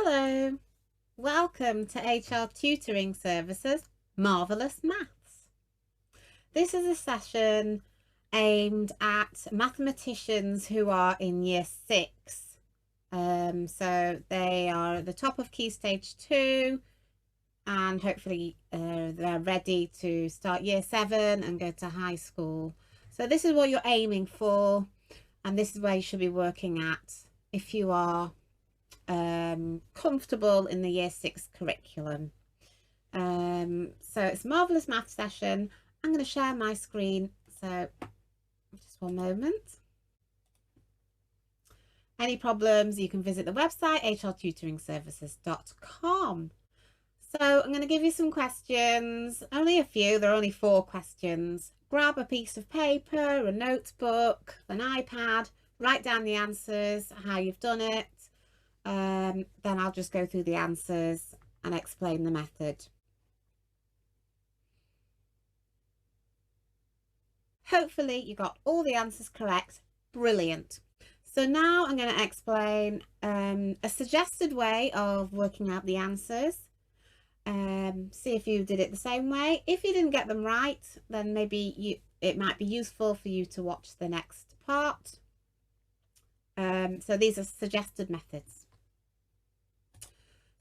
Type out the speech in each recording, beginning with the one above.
Hello, welcome to HR Tutoring Services Marvellous Maths. This is a session aimed at mathematicians who are in year 6. So they are at the top of Key Stage 2 and hopefully they're ready to start year 7 and go to high school. So this is what you're aiming for, and this is where you should be working at if you are comfortable in the year 6 curriculum. So it's a Marvellous Math session. I'm going to share my screen, so just one moment. Any problems, you can visit the website hrtutoringservices.com. So I'm going to give you some questions, only a few, there are only 4 questions. Grab a piece of paper, a notebook, an iPad, write down the answers, how you've done it. Then I'll just go through the answers and explain the method. Hopefully you got all the answers correct. Brilliant. So now I'm going to explain a suggested way of working out the answers. See if you did it the same way. If you didn't get them right, then maybe it might be useful for you to watch the next part. So these are suggested methods.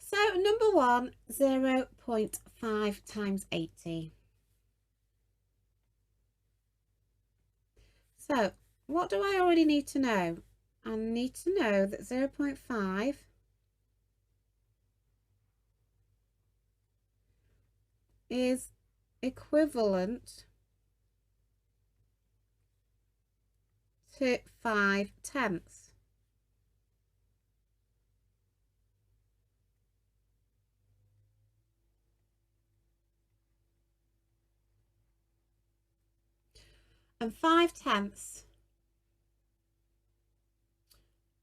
So number 1, 0.5 times 80. So what do I already need to know? I need to know that 0.5 is equivalent to 5/10. And 5/10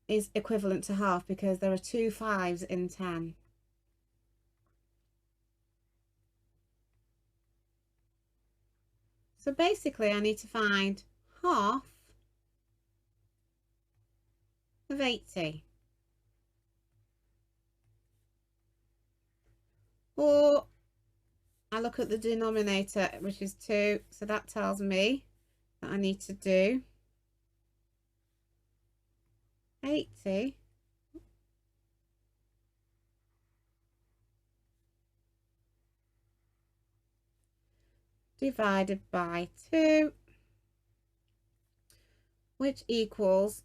is equivalent to half because there are 2 5s in 10. So basically I need to find half of 80. Or I look at the denominator, which is 2, so that tells me that I need to do 80 divided by 2, which equals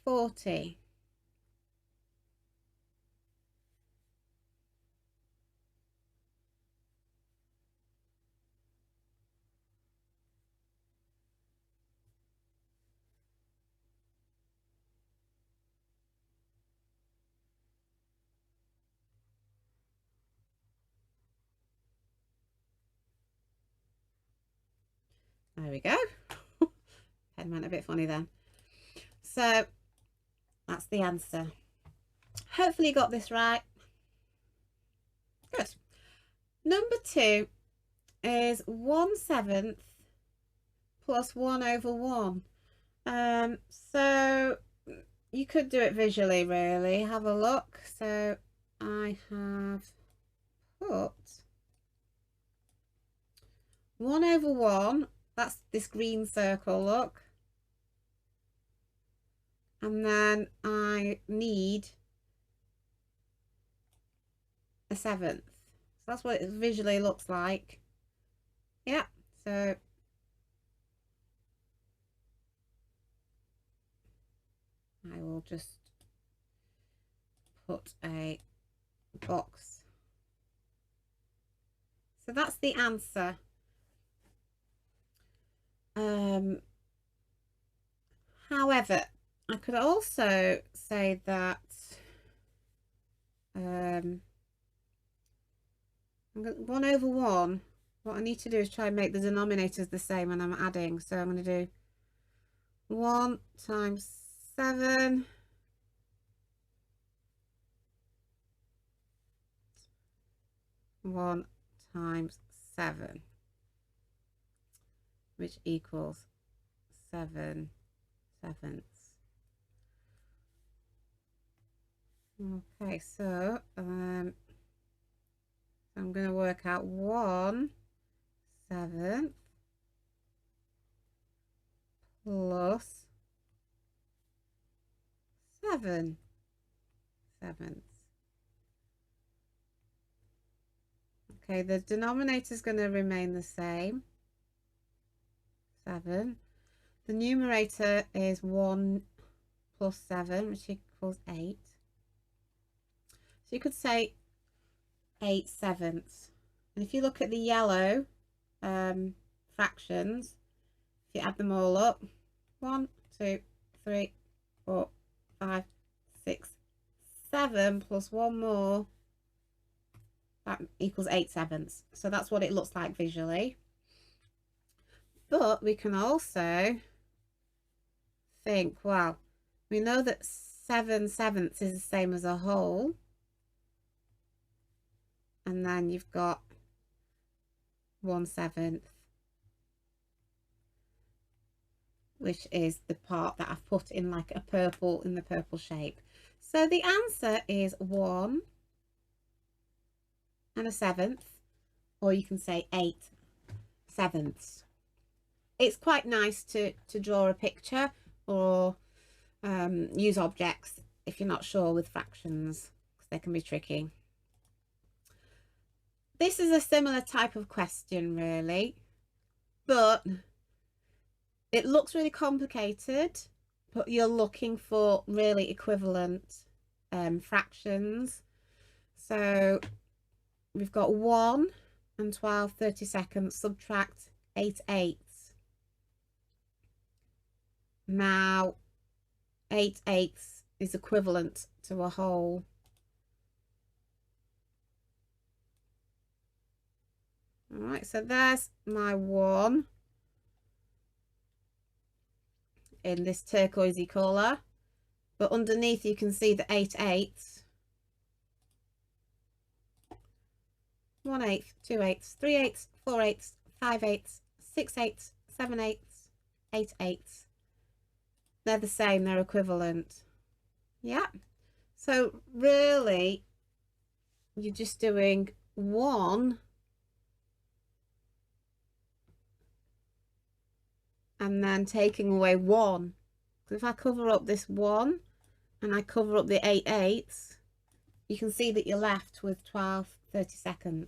40. There we go. Pen went a bit funny then. So that's the answer. Hopefully you got this right. Good. Number 2 is 1/7 plus 1/1. So you could do it visually, really. Have a look. So I have put 1/1. That's this green circle, look. And then I need a 7th. So that's what it visually looks like. Yeah, so I will just put a box. So that's the answer. However, I could also say that 1/1, what I need to do is try and make the denominators the same when I'm adding. So I'm going to do 1 times 7 1 times 7, which equals 7/7. Okay, so I'm going to work out 1/7 plus 7/7. Okay, the denominator is going to remain the same, 7. The numerator is 1 plus 7, which equals 8. So you could say 8/7. And if you look at the yellow fractions, if you add them all up, 1, 2, 3, 4, 5, 6, 7 plus one more, that equals 8/7. So that's what it looks like visually. But we can also think, well, we know that 7/7 is the same as a whole. And then you've got 1/7, which is the part that I've put in like a purple, in the purple shape. So the answer is 1/7, or you can say 8/7. It's quite nice to draw a picture or use objects if you're not sure with fractions, because they can be tricky. This is a similar type of question, really, but it looks really complicated, but you're looking for really equivalent fractions. So we've got 1 and 12/32, subtract 8/8. Now 8/8 is equivalent to a whole. All right, so there's my 1 in this turquoisey colour, but underneath you can see the 8/8. 1/8, 2/8, 3/8, 4/8, 5/8, 6/8, 7/8, 8/8. They're the same, they're equivalent. Yeah. So really, you're just doing 1 and then taking away 1. So if I cover up this 1 and I cover up the 8/8, you can see that you're left with 12/32.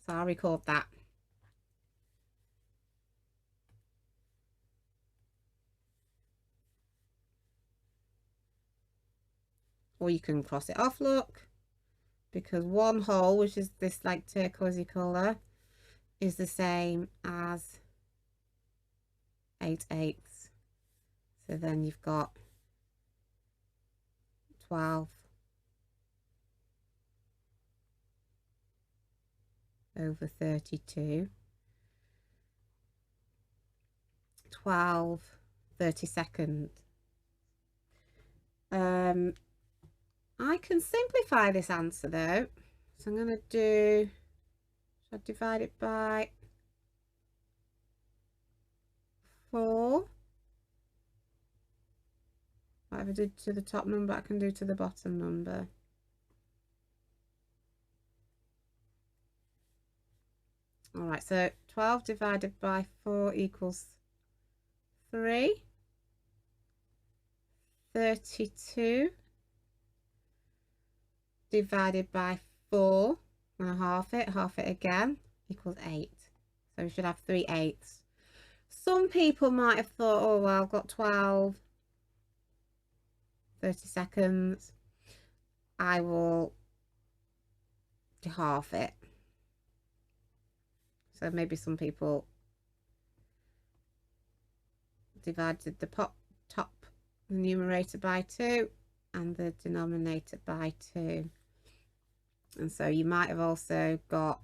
So I'll record that. Or you can cross it off, look, because 1 whole, which is this like turquoisey colour, is the same as 8/8. So then you've got 12/32. 12/32. I can simplify this answer though. So I'm going to do, should I divide it by 4? Whatever I did to the top number, I can do to the bottom number. All right, so 12 divided by 4 equals 3. 32 divided by 4, I'm going to half it again, equals 8. So we should have 3/8. Some people might have thought, oh, well, I've got 12/32. I will half it. So maybe some people divided the top, the numerator by 2 and the denominator by 2. And so you might have also got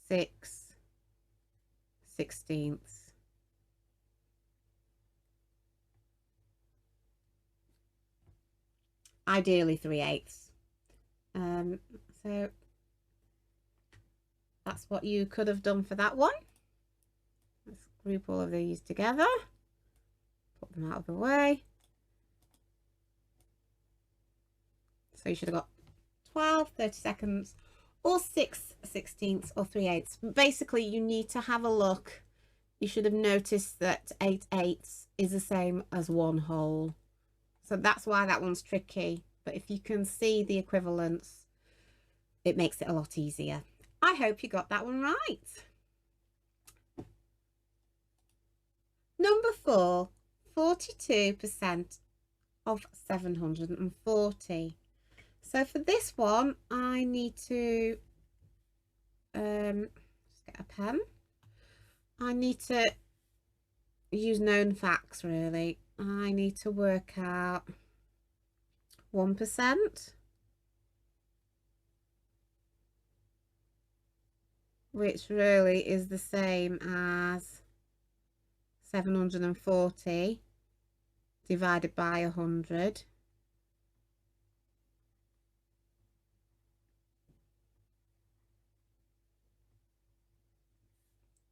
6/16. Ideally 3/8. So that's what you could have done for that one. Let's group all of these together. Put them out of the way. So you should have got 12, 30 seconds, or 6/16 or 3/8. Basically, you need to have a look. You should have noticed that 8/8 is the same as 1 whole. So that's why that one's tricky. But if you can see the equivalence, it makes it a lot easier. I hope you got that one right. Number 4, 42% of 740. So for this one, I need to just get a pen. I need to use known facts, really. I need to work out 1%, which really is the same as 740 divided by 100.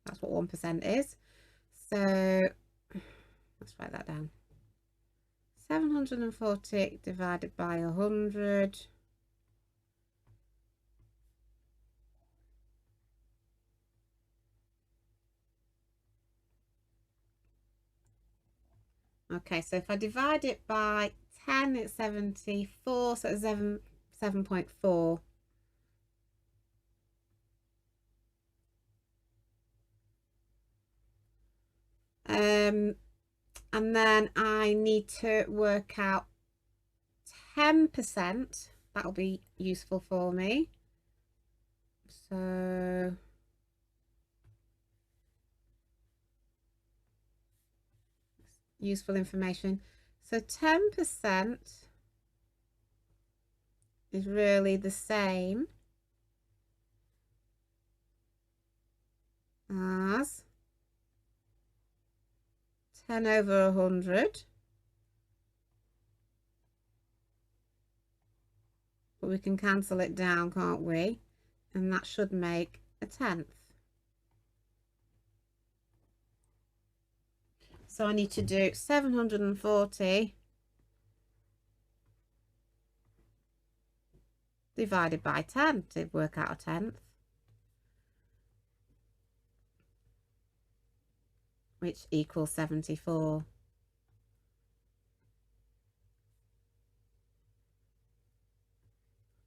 That's what 1% is. So let's write that down. 740 divided by 100. Okay, so if I divide it by 10, it's 74, so it's 7.4. And then I need to work out 10%. That'll be useful for me. So useful information. So 10% is really the same as 10 over 100. But we can cancel it down, can't we? And that should make a tenth. So I need to do 740 divided by 10 to work out a tenth, which equals 74.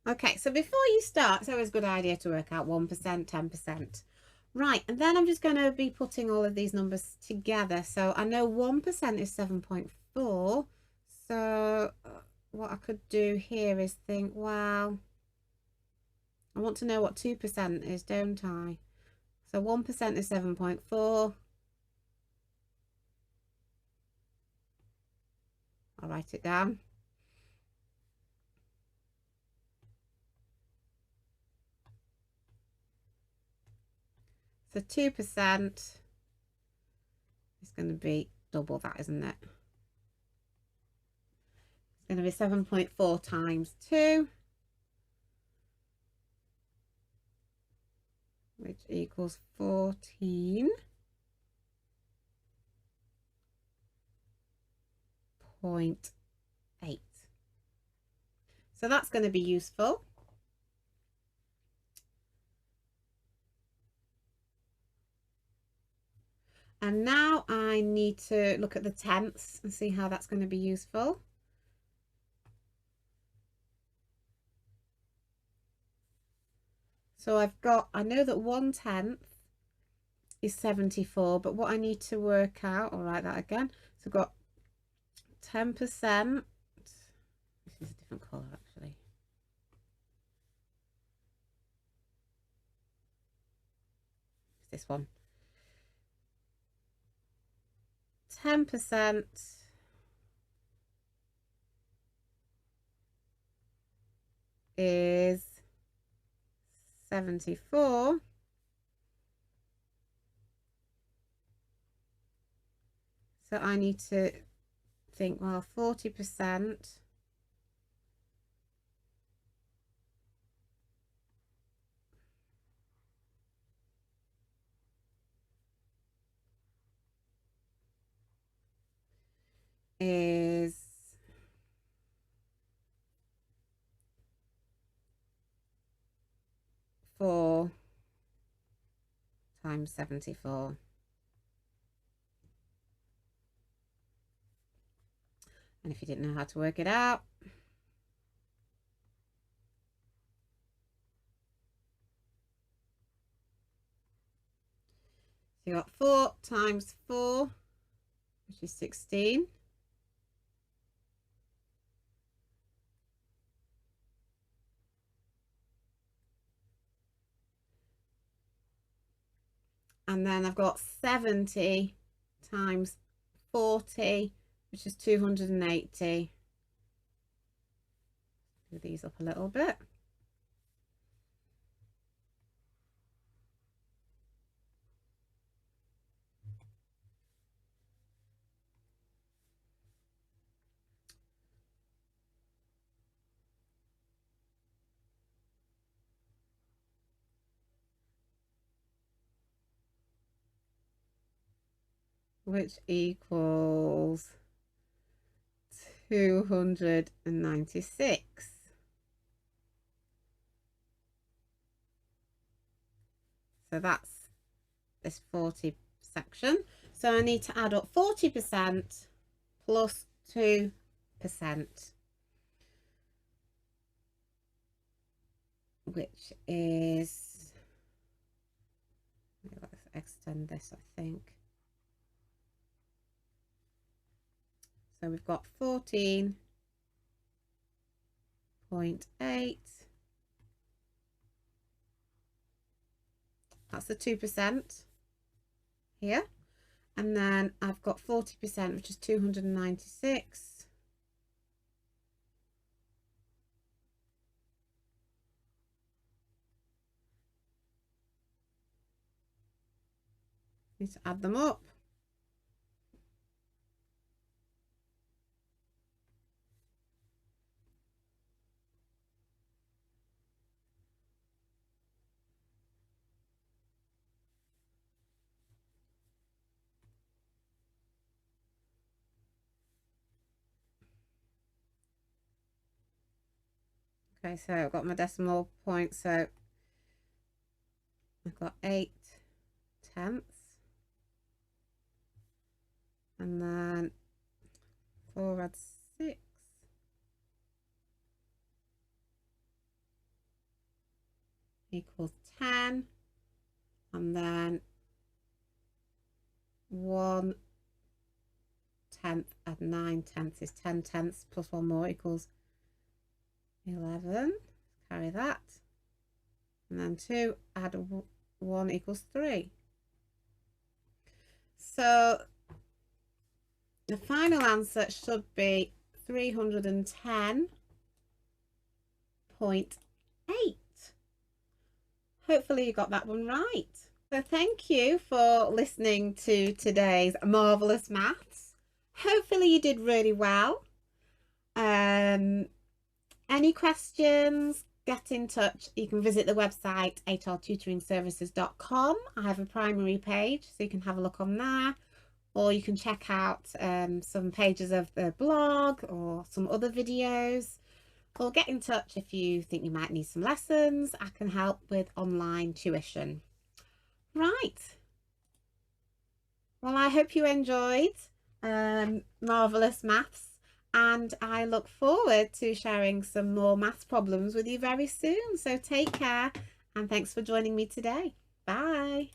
Okay, so before you start, it's always a good idea to work out 1%, 10%. Right, and then I'm just going to be putting all of these numbers together. So I know 1% is 7.4. So what I could do here is think, well, I want to know what 2% is, don't I? So 1% is 7.4. I'll write it down. So 2% is going to be double that, isn't it? It's going to be 7.4 times 2, which equals 14.8. So that's going to be useful. And now I need to look at the tenths and see how that's going to be useful. So I know that 1/10 is 74, but what I need to work out, I'll write that again. So I've got 10%. This is a different colour actually. It's this one. 10% is 74. So I need to think, well, 40% is 4 times 74. And if you didn't know how to work it out, so you got 4 times 4, which is 16. And then I've got 70 times 40, which is 280. Do these up a little bit. Which equals 296. So that's this 40 section. So I need to add up 40% plus 2%. Which is, let's extend this, I think. So we've got 14.8. That's the 2% here. And then I've got 40%, which is 296. Need to add them up. Okay, so I've got my decimal point, so I've got 8/10, and then 4 add 6 equals 10, and then 1/10 add 9/10 is 10/10 plus 1 more equals 11. Carry that, and then 2 add 1 equals 3. So the final answer should be 310.8. Hopefully you got that one right. So thank you for listening to today's Marvellous Maths. Hopefully you did really well. Any questions, get in touch. You can visit the website hrtutoringservices.com. I have a primary page, so you can have a look on there, or you can check out some pages of the blog or some other videos, or get in touch if you think you might need some lessons. I can help with online tuition. Right. Well, I hope you enjoyed Marvellous Maths, and I look forward to sharing some more maths problems with you very soon. So take care, and thanks for joining me today. Bye.